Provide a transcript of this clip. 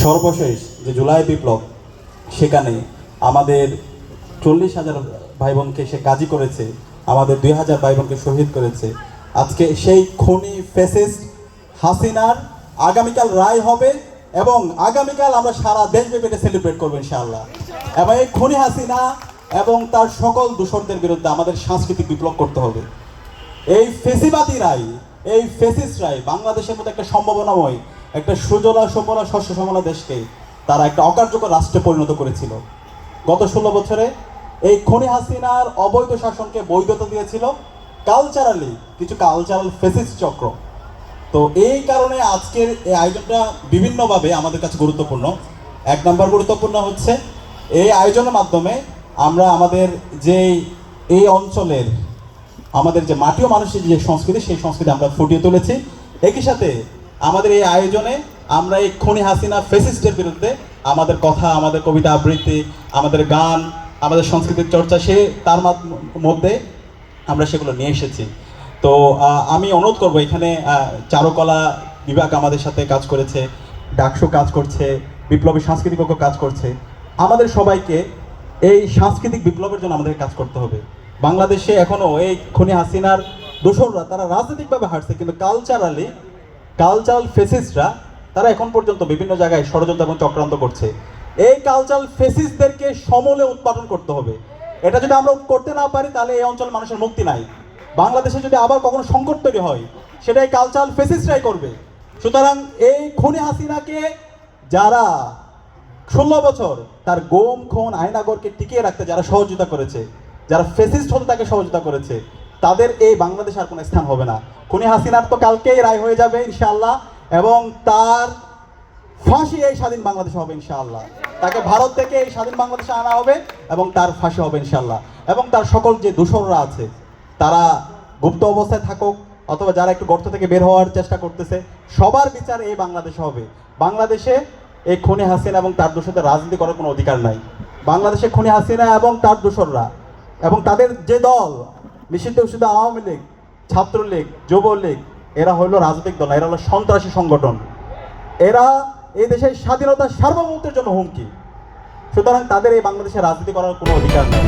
সর্বশেষ যে জুলাই বিপ্লব, সেখানে আমাদের 40,000 ভাই বোনকে সে কাজী করেছে, আমাদের 2,000 ভাই বোনকে শহীদ করেছে। আজকে সেই খুনি ফ্যাসিস্ট হাসিনার আগামীকাল রায় হবে এবং আগামীকাল আমরা সারা দেশব্যাপী এটা সেলিব্রেট করবো ইনশাআল্লাহ। এবং এই খুনি হাসিনা এবং তার সকল দূষণদের বিরুদ্ধে আমাদের সাংস্কৃতিক বিপ্লব করতে হবে। এই ফেসিবাদী রায়, এই ফেসিস্ট রায় বাংলাদেশের মধ্যে একটা সম্ভাবনাময়, একটা সুজলা সুফলা শস্য শ্যামলা দেশকে তারা একটা অকার্যকর রাষ্ট্রে পরিণত করেছিল। গত 16 বছরে এই খুনি হাসিনার অবৈধ শাসনকে বৈধতা দিয়েছিল কালচারালি কিছু কালচারাল ফেসিস্ট চক্র। তো এই কারণে আজকের এই আয়োজনটা বিভিন্নভাবে আমাদের কাছে গুরুত্বপূর্ণ। এক নম্বর গুরুত্বপূর্ণ হচ্ছে এই আয়োজনের মাধ্যমে আমরা আমাদের যে এই অঞ্চলের আমাদের যে মাটি ও মানুষের যে সংস্কৃতি, সেই সংস্কৃতি আমরা ফুটিয়ে তুলেছি। একই সাথে আমাদের এই আয়োজনে আমরা এই খুনি হাসিনা ফেসিস্টের বিরুদ্ধে আমাদের কথা, আমাদের কবিতা আবৃত্তি, আমাদের গান, আমাদের সংস্কৃতির চর্চা, সে তার মধ্যে আমরা সেগুলো নিয়ে এসেছি। তো আমি অনুরোধ করব, এখানে চারুকলা বিভাগ আমাদের সাথে কাজ করেছে, ডাকসু কাজ করছে, বিপ্লবী সাংস্কৃতিক ঐক্য কাজ করছে। আমাদের সবাইকে এই সাংস্কৃতিক বিপ্লবের জন্য আমাদের কাজ করতে হবে। বাংলাদেশে এখনও এই খুনি হাসিনার দোসররা তারা রাজনৈতিকভাবে হাঁটছে, কিন্তু কালচারাল ফেসিস্টরা তারা এখন পর্যন্ত বিভিন্ন জায়গায় ষড়যন্ত্র এবং চক্রান্ত করছে। এই কালচারাল ফেসিস্টদেরকে সমূলে উৎপাদন করতে হবে। এটা যদি আমরা করতে না পারি, তাহলে এই অঞ্চল মানুষের মুক্তি নাই। বাংলাদেশে যদি আবার কখনো সংকট তৈরি হয়, সেটাই কালচারাল ফেসিস্টরাই করবে। সুতরাং এই খুনি হাসিনাকে যারা 16 বছর তার গোম খুন আয়নাগরকে টিকিয়ে রাখতে যারা সহযোগিতা করেছে, যারা ফেসিস্ট হতে তাকে সহযোগিতা করেছে, তাদের এই বাংলাদেশে আর কোনো স্থান হবে না। খুনি হাসিনার তো কালকেই রায় হয়ে যাবে ইনশাআল্লাহ, এবং তার ফাঁসি এই স্বাধীন বাংলাদেশে হবে ইনশাআল্লাহ। তাকে ভারত থেকে এই স্বাধীন বাংলাদেশে আনা হবে এবং তার ফাঁসি হবে ইনশাআল্লাহ। এবং তার সকল যে দূষররা আছে, তারা গুপ্ত অবস্থায় থাকুক অথবা যারা একটু গর্ত থেকে বের হওয়ার চেষ্টা করতেছে, সবার বিচার এই বাংলাদেশে হবে। বাংলাদেশে এই খুনি হাসিনা এবং তার দোষরদের রাজনীতি করার কোনো অধিকার নাই। বাংলাদেশে খুনি হাসিনা এবং তার দোসররা এবং তাদের যে দল, নিষিদ্ধ ঘোষিত আওয়ামী লীগ, ছাত্রলীগ, যুবলীগ, এরা হলো রাজনৈতিক দল, এরা হলো সন্ত্রাসী সংগঠন। এরা এই দেশের স্বাধীনতা সার্বভৌমত্বের জন্য হুমকি। সুতরাং তাদের এই বাংলাদেশে রাজনীতি করার কোনো অধিকার নেই।